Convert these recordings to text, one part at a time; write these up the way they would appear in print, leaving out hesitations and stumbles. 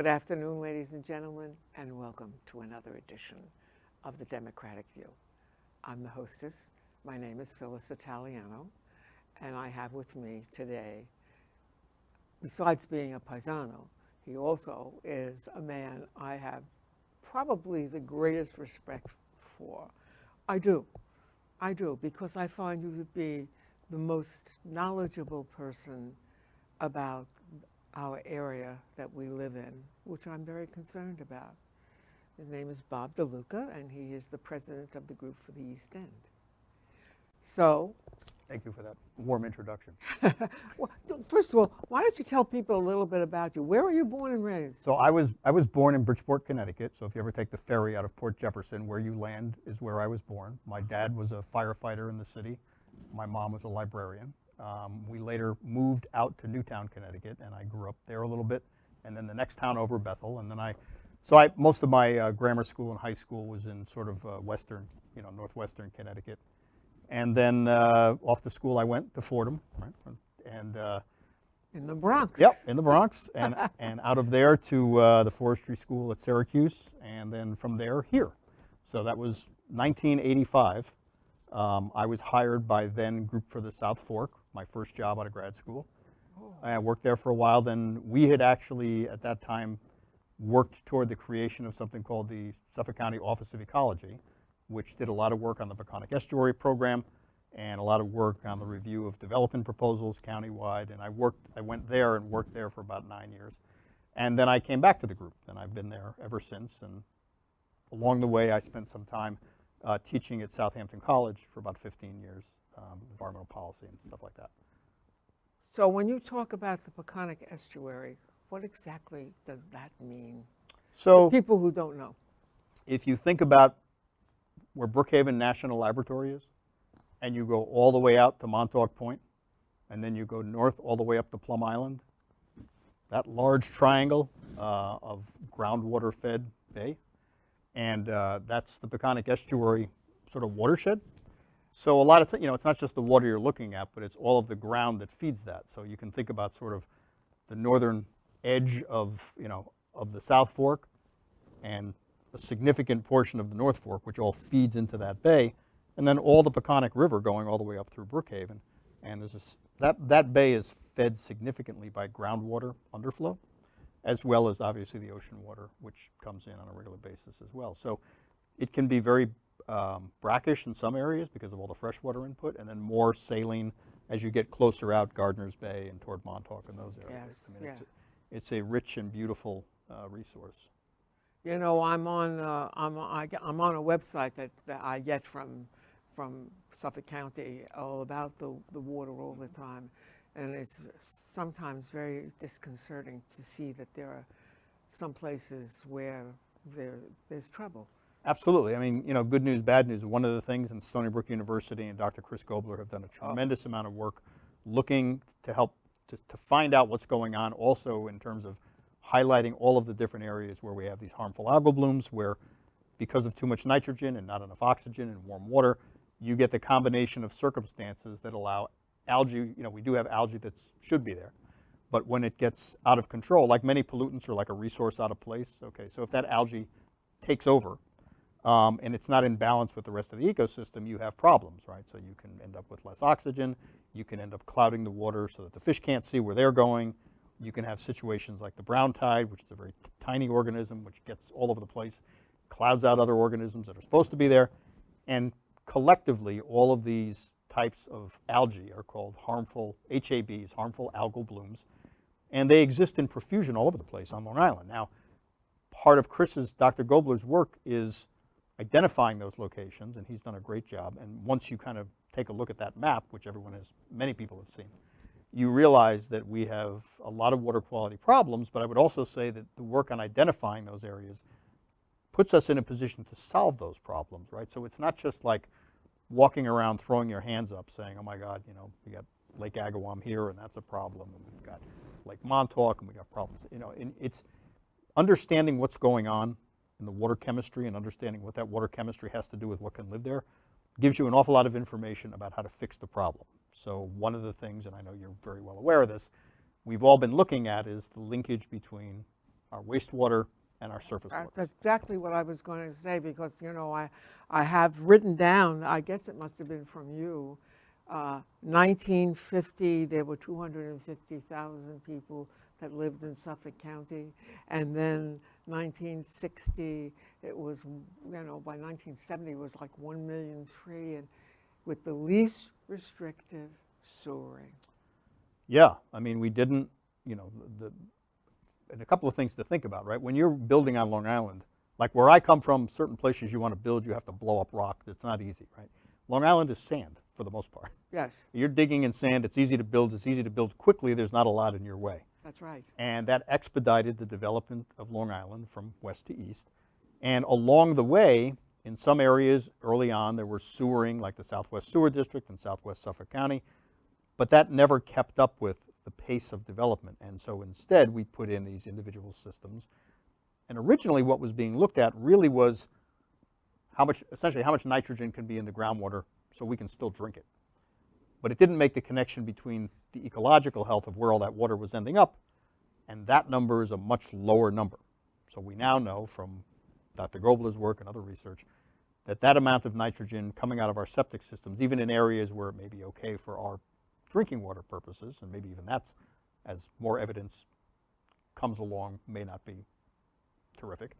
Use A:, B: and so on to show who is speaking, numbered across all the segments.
A: Good afternoon, ladies and gentlemen, and welcome to another edition of the Democratic View. I'm the hostess. My name is Phyllis Italiano, and I have with me today, besides being a paisano, he also is a man I have probably the greatest respect for. I do, because I find you to be the most knowledgeable person about our area that we live in, which I'm very concerned about. His name is Bob DeLuca, and he is the president of the group for the East End. So,
B: thank you for that warm introduction.
A: well, first of all, why don't you tell people a little bit about you? Where were you born and raised?
B: So I was born in Bridgeport, Connecticut. So if you ever take the ferry out of Port Jefferson, where you land is where I was born. My dad was a firefighter in the city. My mom was a librarian. We later moved out to Newtown, Connecticut, and I grew up there a little bit. And then the next town over, Bethel. And then most of my grammar school and high school was in sort of western, northwestern Connecticut. And then off to school I went to Fordham, right? And
A: in the Bronx.
B: Yep, in the Bronx, and out of there to the forestry school at Syracuse, and then from there here. So that was 1985. I was hired by then Group for the South Fork, my first job out of grad school.
A: Oh.
B: I worked there for a while. Then we had actually, at that time, worked toward the creation of something called the Suffolk County Office of Ecology, which did a lot of work on the Peconic Estuary program and a lot of work on the review of development proposals countywide. And I went there and worked there for about 9 years. And then I came back to the group, and I've been there ever since. And along the way, I spent some time teaching at Southampton College for about 15 years, environmental policy and stuff like that.
A: So when you talk about the Peconic Estuary, what exactly does that mean?
B: So
A: for people who don't know.
B: If you think about where Brookhaven National Laboratory is, and you go all the way out to Montauk Point, and then you go north all the way up to Plum Island, that large triangle of groundwater-fed bay, and that's the Peconic Estuary sort of watershed. So a lot of it's not just the water you're looking at, but it's all of the ground that feeds that. So you can think about sort of the northern edge of the South Fork, and a significant portion of the North Fork, which all feeds into that bay, and then all the Peconic River going all the way up through Brookhaven. And there's that bay is fed significantly by groundwater underflow, as well as obviously the ocean water, which comes in on a regular basis as well. So it can be very brackish in some areas because of all the freshwater input, and then more saline as you get closer out Gardner's Bay and toward Montauk and those areas.
A: Yes,
B: I mean,
A: yeah.
B: it's a rich and beautiful resource.
A: You know, I'm on a website that I get from Suffolk County all about the water all the time, and it's sometimes very disconcerting to see that there are some places where there's trouble.
B: Absolutely. I mean, good news, bad news. One of the things, and Stony Brook University and Dr. Chris Gobler have done a tremendous amount of work looking to help to find out what's going on, also in terms of highlighting all of the different areas where we have these harmful algal blooms, where because of too much nitrogen and not enough oxygen and warm water, you get the combination of circumstances that allow algae. We do have algae that should be there, but when it gets out of control, like many pollutants are like a resource out of place. Okay, so if that algae takes over, and it's not in balance with the rest of the ecosystem, you have problems, right? So you can end up with less oxygen, you can end up clouding the water so that the fish can't see where they're going. You can have situations like the brown tide, which is a very tiny organism which gets all over the place, clouds out other organisms that are supposed to be there, and collectively all of these types of algae are called harmful HABs, harmful algal blooms, and they exist in profusion all over the place on Long Island. Now, part of Dr. Gobler's work is identifying those locations, and he's done a great job. And once you kind of take a look at that map, which many people have seen, you realize that we have a lot of water quality problems, but I would also say that the work on identifying those areas puts us in a position to solve those problems, right? So it's not just like walking around throwing your hands up saying, oh my God, we got Lake Agawam here and that's a problem, and we've got Lake Montauk and we got problems. And it's understanding what's going on in the water chemistry and understanding what that water chemistry has to do with what can live there gives you an awful lot of information about how to fix the problem. So one of the things, and I know you're very well aware of this, we've all been looking at is the linkage between our wastewater, and our surface water.
A: That's exactly what I was going to say, because, you know, I have written down, I guess it must have been from you, 1950, there were 250,000 people that lived in Suffolk County, and then 1960, it was, you know, by 1970, it was like 1,000,003, and with the least restrictive sewering.
B: Yeah, I mean, we didn't, you know, and a couple of things to think about, right? When you're building on Long Island, like where I come from, certain places you want to build, you have to blow up rock. It's not easy, right? Long Island is sand for the most part.
A: Yes,
B: You're digging in sand, it's easy to build quickly, there's not a lot in your way.
A: that's right.
B: And that expedited the development of Long Island from west to east. And along the way, in some areas early on, there was sewering, like the Southwest Sewer District in Southwest Suffolk County, but that never kept up with the pace of development. And so instead, we put in these individual systems. And originally, what was being looked at really was essentially how much nitrogen can be in the groundwater so we can still drink it. But it didn't make the connection between the ecological health of where all that water was ending up, and that number is a much lower number. So we now know from Dr. Gobler's work and other research that that amount of nitrogen coming out of our septic systems, even in areas where it may be okay for our drinking water purposes, and maybe even that's, as more evidence comes along, may not be terrific,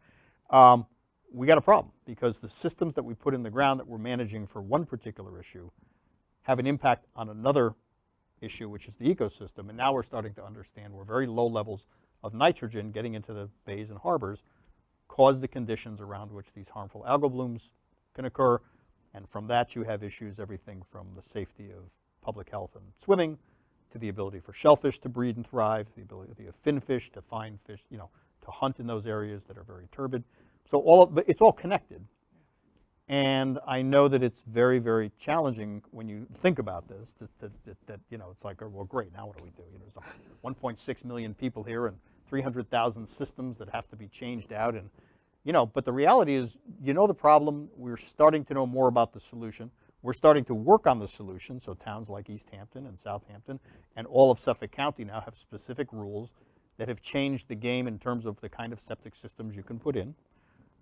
B: we got a problem, because the systems that we put in the ground that we're managing for one particular issue have an impact on another issue, which is the ecosystem. And now we're starting to understand where very low levels of nitrogen getting into the bays and harbors cause the conditions around which these harmful algal blooms can occur. And from that, you have issues, everything from the safety of public health and swimming, to the ability for shellfish to breed and thrive, the ability of finfish to find fish, you know, to hunt in those areas that are very turbid. So but it's all connected. And I know that it's very, very challenging when you think about this, that you know, it's like, oh, well, great, now what do we do? You know, there's 1.6 million people here and 300,000 systems that have to be changed out. And, you know, but the reality is, you know the problem, we're starting to know more about the solution. We're starting to work on the solution. So towns like East Hampton and Southampton and all of Suffolk County now have specific rules that have changed the game in terms of the kind of septic systems you can put in.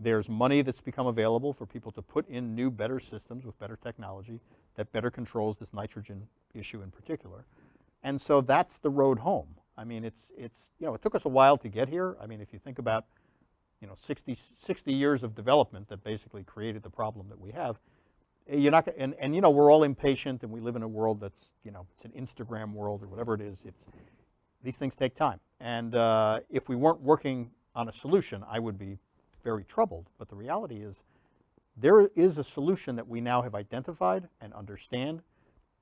B: There's money that's become available for people to put in new, better systems with better technology that better controls this nitrogen issue in particular. And so that's the road home. I mean, it's you know, it took us a while to get here. I mean, if you think about, you know, 60 years of development that basically created the problem that we have, you're not, and you know, we're all impatient, and we live in a world that's, you know, it's an Instagram world or whatever it is. These things take time. And if we weren't working on a solution, I would be very troubled. But the reality is, there is a solution that we now have identified and understand,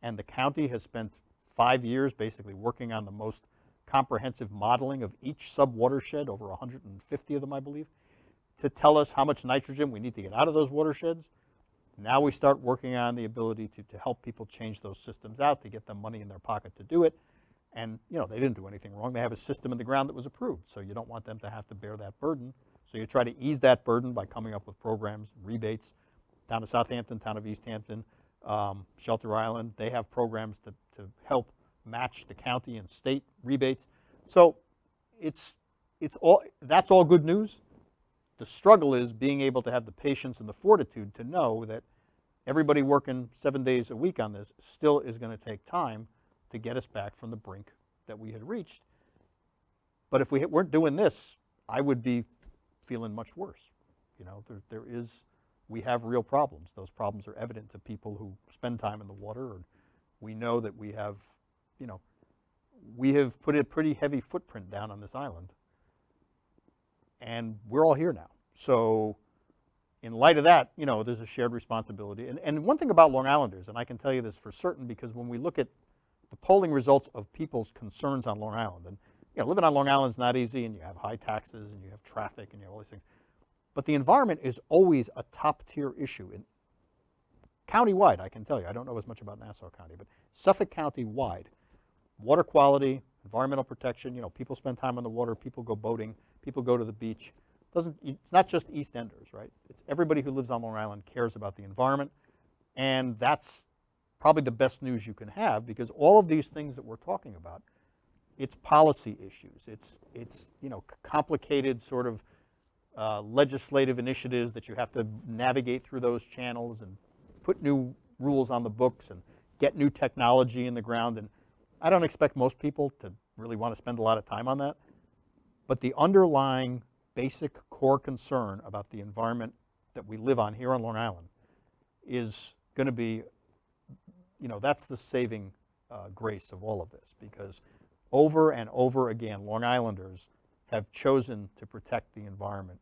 B: and the county has spent 5 years basically working on the most comprehensive modeling of each sub-watershed, over 150 of them, I believe, to tell us how much nitrogen we need to get out of those watersheds. Now we start working on the ability to help people change those systems out, to get them money in their pocket to do it. And, you know, they didn't do anything wrong. They have a system in the ground that was approved, so you don't want them to have to bear that burden. So you try to ease that burden by coming up with programs, rebates. Town of Southampton, town of East Hampton, Shelter Island, they have programs to help match the county and state rebates. So that's all good news. The struggle is being able to have the patience and the fortitude to know that everybody working 7 days a week on this still is going to take time to get us back from the brink that we had reached. But if we weren't doing this, I would be feeling much worse. You know, we have real problems. Those problems are evident to people who spend time in the water. Or we know that we have, you know, we have put a pretty heavy footprint down on this island. And we're all here now. So in light of that, you know, there's a shared responsibility. And one thing about Long Islanders, and I can tell you this for certain, because when we look at the polling results of people's concerns on Long Island, and you know, living on Long Island is not easy, and you have high taxes, and you have traffic, and you have all these things. But the environment is always a top-tier issue. County-wide, I can tell you, I don't know as much about Nassau County, but Suffolk County-wide, water quality, environmental protection, you know, people spend time on the water, people go boating, people go to the beach. It's not just East Enders, right? It's everybody who lives on Long Island cares about the environment, and that's probably the best news you can have, because all of these things that we're talking about it's policy issues. It's complicated sort of legislative initiatives that you have to navigate through those channels and put new rules on the books and get new technology in the ground. And I don't expect most people to really want to spend a lot of time on that. But the underlying basic core concern about the environment that we live on here on Long Island is going to be, that's the saving grace of all of this, because over and over again, Long Islanders have chosen to protect the environment,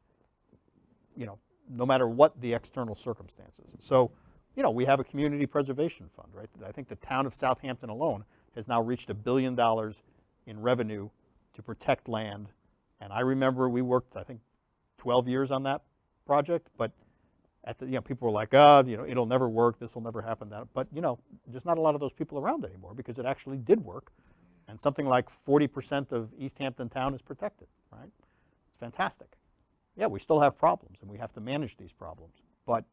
B: no matter what the external circumstances. So, we have a community preservation fund, right? I think the town of Southampton alone has now reached $1 billion in revenue to protect land. And I remember we worked, I think, 12 years on that project, but at the, people were like, it'll never work, this will never happen. But, there's not a lot of those people around anymore because it actually did work. And something like 40% of East Hampton town is protected, right? It's fantastic. Yeah, we still have problems and we have to manage these problems. But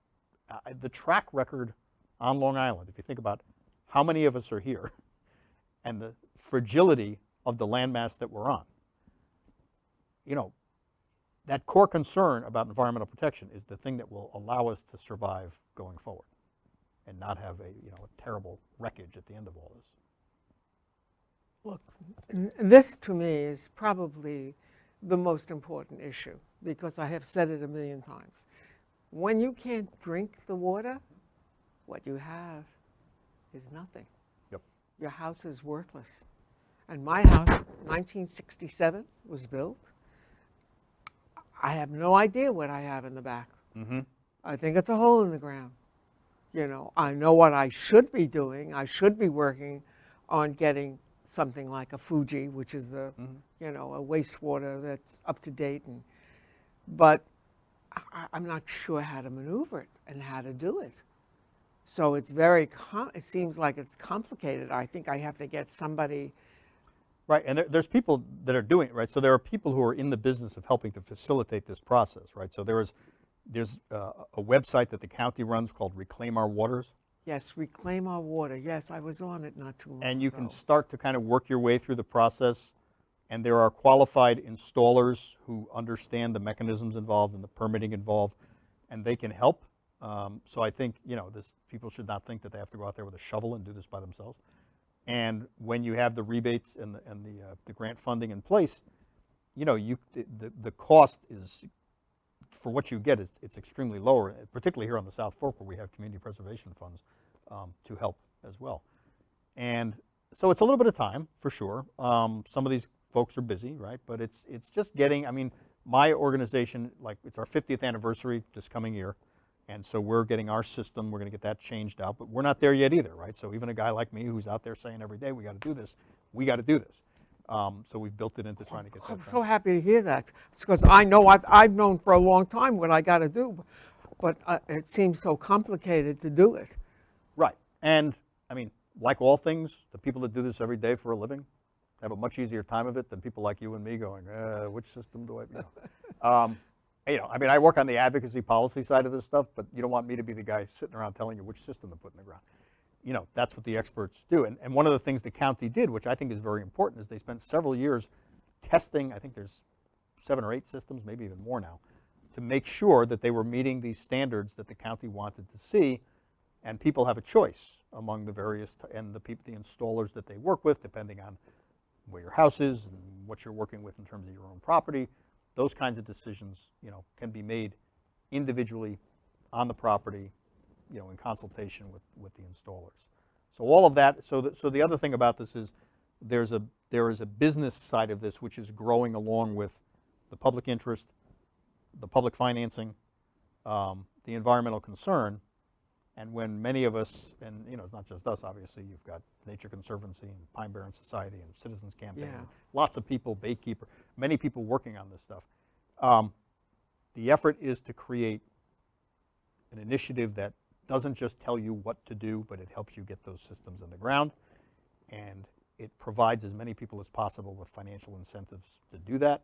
B: the track record on Long Island, if you think about how many of us are here and the fragility of the landmass that we're on, that core concern about environmental protection is the thing that will allow us to survive going forward and not have a terrible wreckage at the end of all this.
A: Look, this to me is probably the most important issue, because I have said it a million times. When you can't drink the water, what you have is nothing.
B: Yep.
A: Your house is worthless. And my house, 1967, was built. I have no idea what I have in the back.
B: Mm-hmm.
A: I think it's a hole in the ground. I know what I should be doing. I should be working on getting something like a Fuji, which is the, a wastewater that's up to date. But I'm not sure how to maneuver it and how to do it. So it's it seems like it's complicated. I think I have to get somebody.
B: Right, and there's people that are doing it, right? So there are people who are in the business of helping to facilitate this process, right? So there's a website that the county runs called Reclaim Our Waters.
A: Yes, Reclaim Our Water. Yes, I was on it not too long ago.
B: And you can start to kind of work your way through the process. And there are qualified installers who understand the mechanisms involved and the permitting involved, and they can help. So I think, people should not think that they have to go out there with a shovel and do this by themselves. And when you have the rebates and the grant funding in place, the cost is, for what you get, it's extremely lower, particularly here on the South Fork where we have community preservation funds to help as well. And so it's a little bit of time, for sure. Some of these folks are busy, right? But it's just getting, my organization, it's our 50th anniversary this coming year. And so we're getting our system, we're going to get that changed out, but we're not there yet either, right? So even a guy like me who's out there saying every day, we got to do this, we got to do this. So we've built it into trying to get that done.
A: I'm so happy to hear that, because I know I've known for a long time what I got to do, but it seems so complicated to do it.
B: Right, and like all things, the people that do this every day for a living have a much easier time of it than people like you and me going, which system do I, I work on the advocacy policy side of this stuff, but you don't want me to be the guy sitting around telling you which system to put in the ground. That's what the experts do. And one of the things the county did, which I think is very important, is they spent several years testing, I think there's 7 or 8 systems, maybe even more now, to make sure that they were meeting these standards that the county wanted to see. And people have a choice among the various, and the installers that they work with, depending on where your house is and what you're working with in terms of your own property. Those kinds of decisions, can be made individually on the property, in consultation with the installers. So all of that. So the other thing about this is there is a business side of this which is growing along with the public interest, the public financing, the environmental concern. And when many of us, and it's not just us, obviously, you've got Nature Conservancy and Pine Barren Society and Citizens Campaign,
A: Yeah.
B: Lots of people, Baykeeper, many people working on this stuff. The effort is to create an initiative that doesn't just tell you what to do, but it helps you get those systems in the ground. And it provides as many people as possible with financial incentives to do that.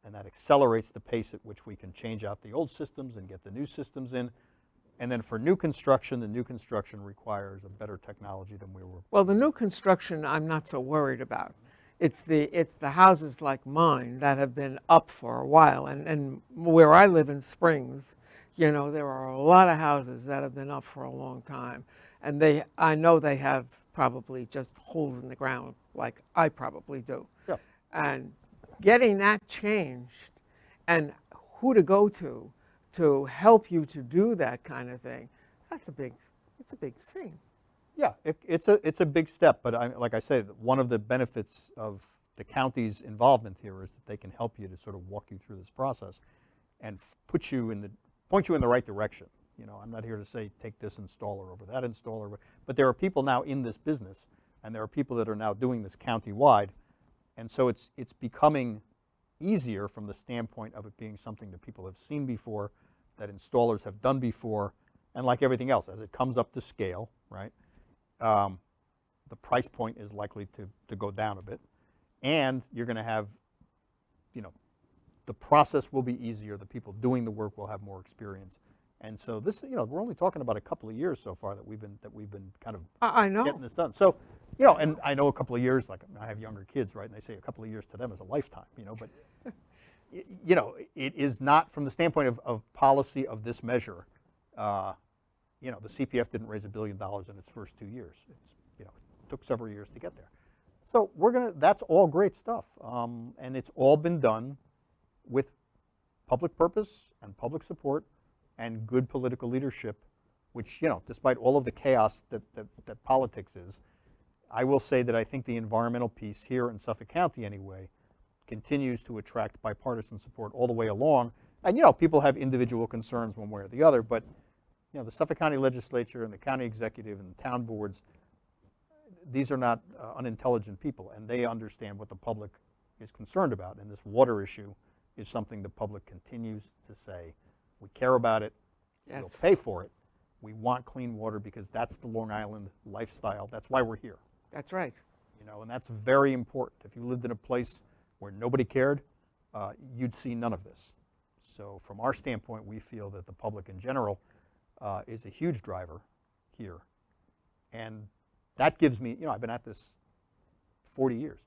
B: And that accelerates the pace at which we can change out the old systems and get the new systems in. And then for new construction, the new construction requires a better technology than we were.
A: Well, the new construction I'm not so worried about. It's the houses like mine that have been up for a while, and where I live in Springs, you know, there are a lot of houses that have been up for a long time, and I know they have probably just holes in the ground like I probably do.
B: Yeah.
A: And getting that changed and who to go to help you to do that kind of thing, it's a big thing.
B: Yeah, it's a big step, but like I say, one of the benefits of the county's involvement here is that they can help you to sort of walk you through this process and point you in the right direction. You know, I'm not here to say take this installer over that installer, but there are people now in this business, and there are people that are now doing this county-wide, and so it's becoming easier from the standpoint of it being something that people have seen before, that installers have done before, and like everything else, as it comes up to scale, right? The price point is likely to go down a bit, and you're going to have, you know, the process will be easier. The people doing the work will have more experience, and so this, you know, we're only talking about a couple of years so far that we've been kind of
A: I know.
B: getting this done. So, you know, and I know a couple of years, like I have younger kids, right, and they say a couple of years to them is a lifetime, you know, but you know, it is not from the standpoint of policy of this measure. You know, the CPF didn't raise $1 billion in its first 2 years. You know, it took several years to get there. So that's all great stuff. And it's all been done with public purpose and public support and good political leadership, which, you know, despite all of the chaos that politics is, I will say that I think the environmental piece here in Suffolk County anyway continues to attract bipartisan support all the way along. And, you know, people have individual concerns one way or the other, but you know, the Suffolk County Legislature and the county executive and the town boards, these are not unintelligent people, and they understand what the public is concerned about. And this water issue is something the public continues to say, we care about it,
A: Yes.
B: we'll pay for it, we want clean water because that's the Long Island lifestyle, that's why we're here.
A: That's right.
B: You know, and that's very important. If you lived in a place where nobody cared, you'd see none of this. So from our standpoint, we feel that the public in general is a huge driver here. And that gives me, you know, I've been at this 40 years.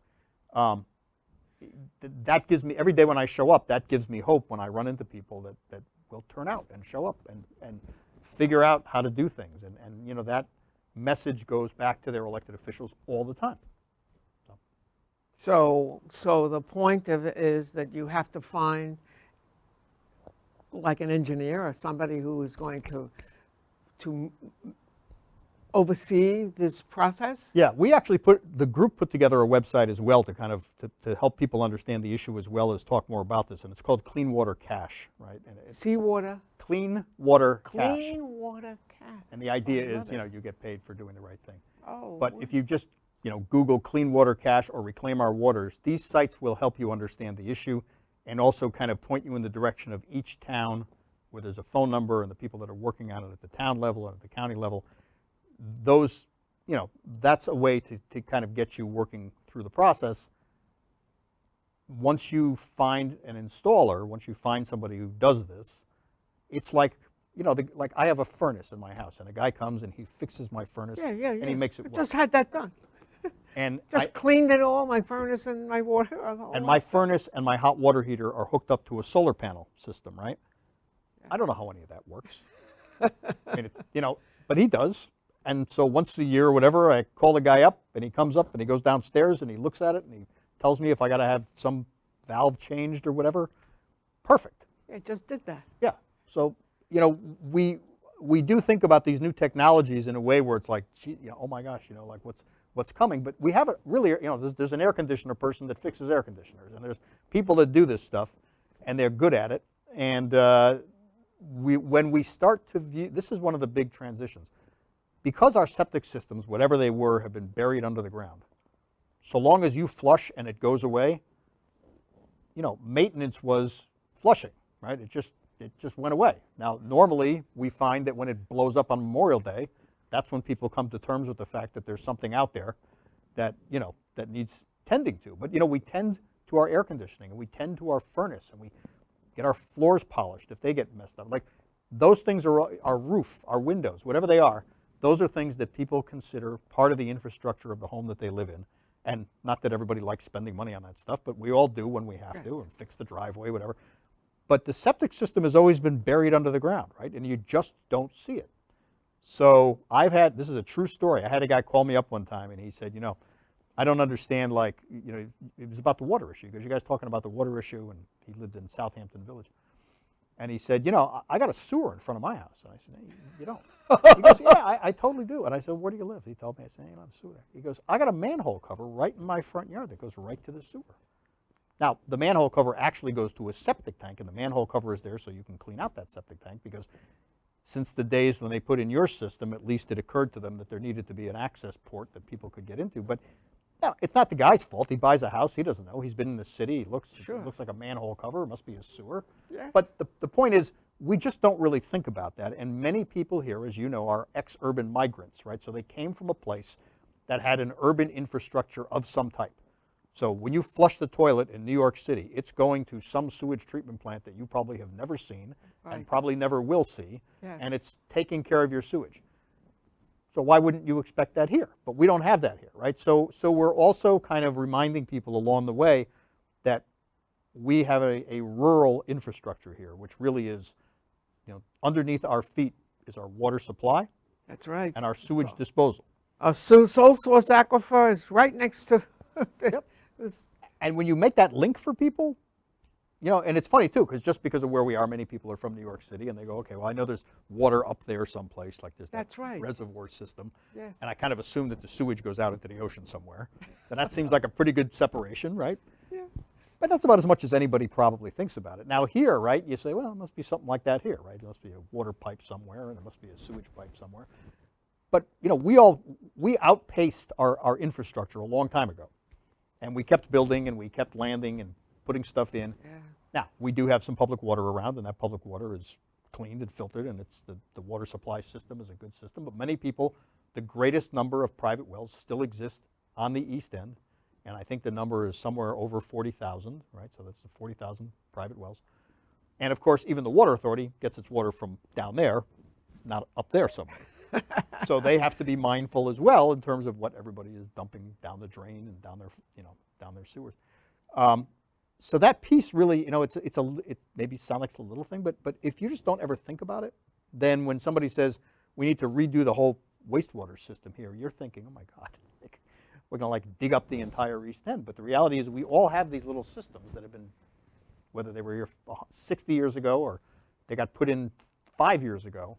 B: That gives me, every day when I show up, that gives me hope when I run into people that will turn out and show up and figure out how to do things. And you know, that message goes back to their elected officials all the time.
A: So the point of it is that you have to find like an engineer or somebody who is going to oversee this process?
B: Yeah, we actually the group put together a website as well to kind of to help people understand the issue as well as talk more about this, and it's called Clean Water Cash, right? And
A: Seawater?
B: Clean Water Cash.
A: Clean Water Cash.
B: And the idea is, you know, you get paid for doing the right thing.
A: Oh.
B: But if you just, you know, Google Clean Water Cash or Reclaim Our Waters, these sites will help you understand the issue and also kind of point you in the direction of each town where there's a phone number and the people that are working on it at the town level and at the county level. Those, you know, that's a way to kind of get you working through the process. Once you find an installer, once you find somebody who does this, it's like, you know, like I have a furnace in my house, and a guy comes and he fixes my furnace, and he makes it work.
A: Just had that done.
B: And
A: just cleaned it all, my furnace and my water.
B: And my furnace and my hot water heater are hooked up to a solar panel system, right? Yeah. I don't know how any of that works. I mean, you know, but he does. And so once a year or whatever, I call the guy up, and he comes up and he goes downstairs and he looks at it and he tells me if I got to have some valve changed or whatever. Perfect.
A: It just did that.
B: Yeah. So, you know, we do think about these new technologies in a way where it's like, gee, you know, oh my gosh, you know, like what's coming. But we haven't really, you know, there's an air conditioner person that fixes air conditioners, and there's people that do this stuff, and they're good at it. And when we start to view, this is one of the big transitions. Because our septic systems, whatever they were, have been buried under the ground, so long as you flush and it goes away, you know, maintenance was flushing, right? It just went away. Now, normally, we find that when it blows up on Memorial Day, that's when people come to terms with the fact that there's something out there that, you know, that needs tending to. But, you know, we tend to our air conditioning, and we tend to our furnace, and we get our floors polished if they get messed up. Like, those things are our roof, our windows, whatever they are. Those are things that people consider part of the infrastructure of the home that they live in, And not that everybody likes spending money on that stuff, but we all do when we have
A: Yes.
B: to, and fix the driveway, whatever. But the septic system has always been buried under the ground, right? And you just don't see it. So this is a true story. I had a guy call me up one time and he said, I don't understand, it was about the water issue, because you guys talking about the water issue, and he lived in Southampton Village. And he said, I got a sewer in front of my house. And I said, hey, you don't. He goes, yeah, I totally do. And I said, where do you live? He told me. I said, you don't have a sewer there. He goes, I got a manhole cover right in my front yard that goes right to the sewer. Now, the manhole cover actually goes to a septic tank, and the manhole cover is there so you can clean out that septic tank, because since the days when they put in your system, at least it occurred to them that there needed to be an access port that people could get into. But no, it's not the guy's fault. He buys a house. He doesn't know. He's been in the city. It looks like a manhole cover. It must be a sewer.
A: Yes.
B: But the point is, we just don't really think about that. And many people here, as you know, are ex-urban migrants, right? So they came from a place that had an urban infrastructure of some type. So when you flush the toilet in New York City, it's going to some sewage treatment plant that you probably have never seen and probably never will see, and it's taking care of your sewage. So why wouldn't you expect that here? But we don't have that here, right? So we're also kind of reminding people along the way that we have a rural infrastructure here, which really is, underneath our feet is our water supply.
A: That's right.
B: And our sewage disposal.
A: Our sole source aquifer is right next to
B: Yep. And when you make that link for people, and it's funny too, because of where we are, many people are from New York City, and they go, okay, well, I know there's water up there someplace, like there's that reservoir system.
A: Yes.
B: And I kind of assume that the sewage goes out into the ocean somewhere. And that seems like a pretty good separation, right?
A: Yeah.
B: But that's about as much as anybody probably thinks about it. Now here, right, you say, well, it must be something like that here, right? There must be a water pipe somewhere, and there must be a sewage pipe somewhere. But, we outpaced our infrastructure a long time ago. And we kept building, and we kept landing and putting stuff in.
A: Yeah.
B: Now, we do have some public water around, and that public water is cleaned and filtered, and it's the water supply system is a good system. But many people, the greatest number of private wells still exist on the East End, and I think the number is somewhere over 40,000, right? So that's the 40,000 private wells. And of course, even the Water Authority gets its water from down there, not up there somewhere. So they have to be mindful as well in terms of what everybody is dumping down the drain and down their sewers. So that piece really, it maybe sounds like a little thing, but if you just don't ever think about it, then when somebody says we need to redo the whole wastewater system here, you're thinking, oh my God, we're going to dig up the entire East End. But the reality is we all have these little systems that have been, whether they were here 60 years ago or they got put in 5 years ago.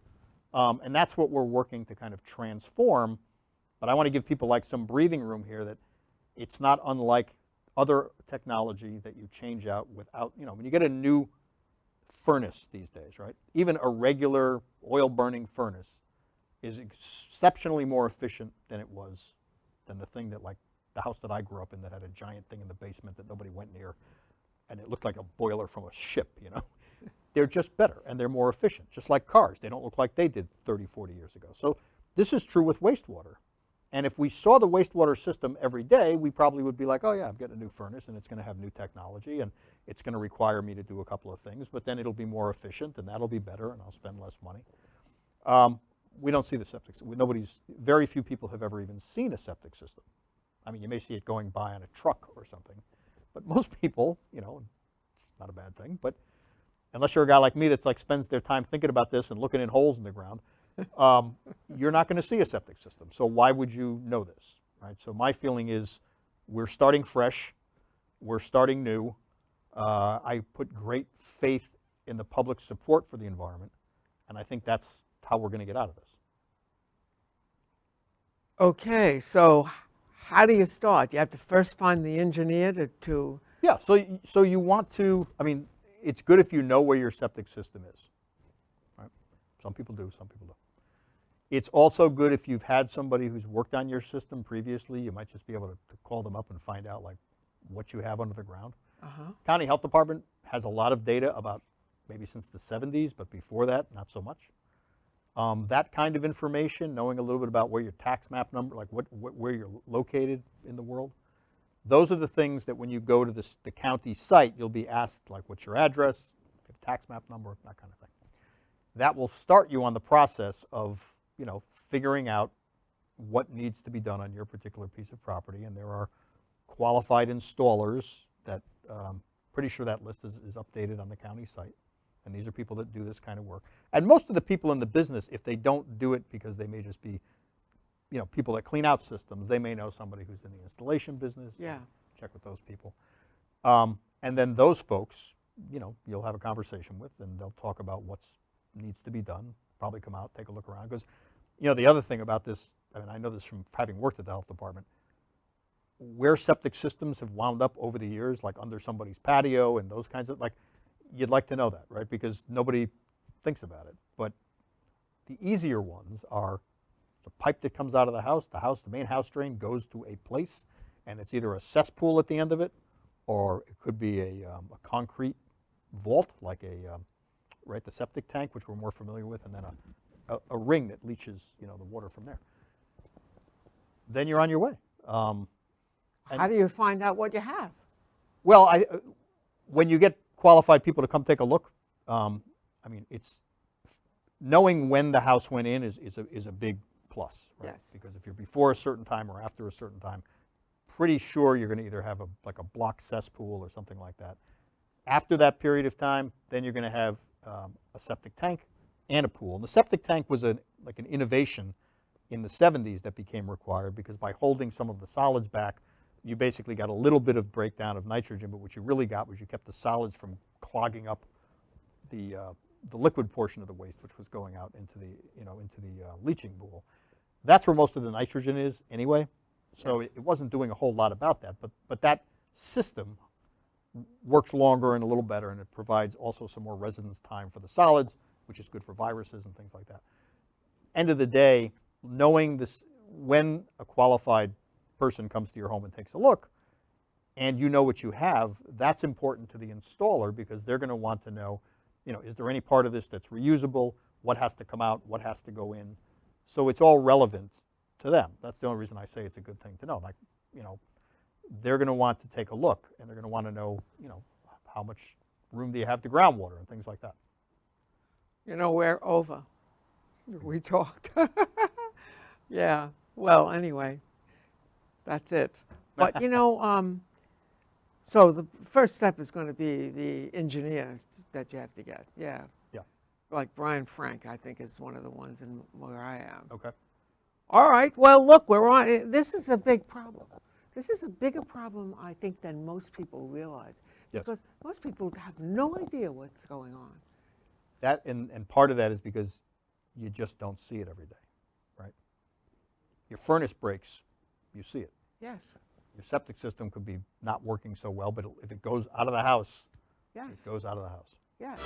B: And that's what we're working to kind of transform. But I want to give people some breathing room here, that it's not unlike other technology that you change out without, when you get a new furnace these days, right? Even a regular oil burning furnace is exceptionally more efficient than it was, than the thing that the house that I grew up in that had a giant thing in the basement that nobody went near, and it looked like a boiler from a ship, They're just better, and they're more efficient, just like cars. They don't look like they did 30, 40 years ago. So this is true with wastewater. And if we saw the wastewater system every day, we probably would be like, oh yeah, I'm getting a new furnace, and it's going to have new technology, and it's going to require me to do a couple of things, but then it'll be more efficient, and that'll be better, and I'll spend less money. We don't see the septic system. Very few people have ever even seen a septic system. I mean, you may see it going by on a truck or something, but most people, it's not a bad thing, but unless you're a guy like me that's spends their time thinking about this and looking in holes in the ground, you're not going to see a septic system. So why would you know this, right? So my feeling is we're starting fresh, we're starting new. I put great faith in the public support for the environment, and I think that's how we're going to get out of this.
A: Okay, so how do you start? You have to first find the engineer to
B: Yeah, so you want to, it's good if you know where your septic system is. Right? Some people do, some people don't. It's also good if you've had somebody who's worked on your system previously. You might just be able to call them up and find out what you have under the ground. County Health Department has a lot of data about maybe since the 70s, but before that, not so much. That kind of information, knowing a little bit about where your tax map number, where you're located in the world, those are the things that when you go to the county site, you'll be asked, what's your address, tax map number, that kind of thing. That will start you on the process of, figuring out what needs to be done on your particular piece of property. And there are qualified installers that, pretty sure that list is updated on the county site. And these are people that do this kind of work. And most of the people in the business, if they don't do it because they may just be, people that clean out systems, they may know somebody who's in the installation business.
A: Yeah.
B: Check with those people. And then those folks, you'll have a conversation with, and they'll talk about what needs to be done, probably come out, take a look around. Because, the other thing about this, I know this from having worked at the health department, where septic systems have wound up over the years, like under somebody's patio and those kinds of, you'd like to know that, right? Because nobody thinks about it. But the easier ones are the pipe that comes out of the main house drain goes to a place, and it's either a cesspool at the end of it, or it could be a concrete vault, like the septic tank, which we're more familiar with, and then a ring that leaches, the water from there. Then you're on your way.
A: How do you find out what you have?
B: Well, when you get qualified people to come take a look, it's knowing when the house went in is a big plus, right?
A: Yes.
B: Because if you're before a certain time or after a certain time, pretty sure you're going to either have a blocked cesspool or something like that. After that period of time, then you're going to have a septic tank and a pool. And the septic tank was an innovation in the 70s that became required, because by holding some of the solids back, you basically got a little bit of breakdown of nitrogen, but what you really got was you kept the solids from clogging up the liquid portion of the waste, which was going out into the leaching pool. That's where most of the nitrogen is anyway. So
A: Yes.
B: it wasn't doing a whole lot about that, but that system works longer and a little better, and it provides also some more residence time for the solids, which is good for viruses and things like that. End of the day, knowing this, when a qualified person comes to your home and takes a look, and you know what you have, that's important to the installer, because they're going to want to know, is there any part of this that's reusable? What has to come out? What has to go in? So it's all relevant to them. That's the only reason I say it's a good thing to know. They're going to want to take a look, and they're going to want to know, how much room do you have to groundwater and things like that.
A: We're over. We talked. Yeah. Well, anyway, that's it. But, so the first step is going to be the engineer that you have to get. Yeah.
B: Yeah.
A: Like Brian Frank, I think, is one of the ones where I am.
B: Okay.
A: All right. Well, look, we're on. This is a big problem. This is a bigger problem, I think, than most people realize.
B: Yes.
A: Because most people have no idea what's going on.
B: That and part of that is because you just don't see it every day, right? Your furnace breaks, you see it.
A: Yes.
B: Your septic system could be not working so well, but if it goes out of the house,
A: Yes.
B: it goes out of the house.
A: Yes.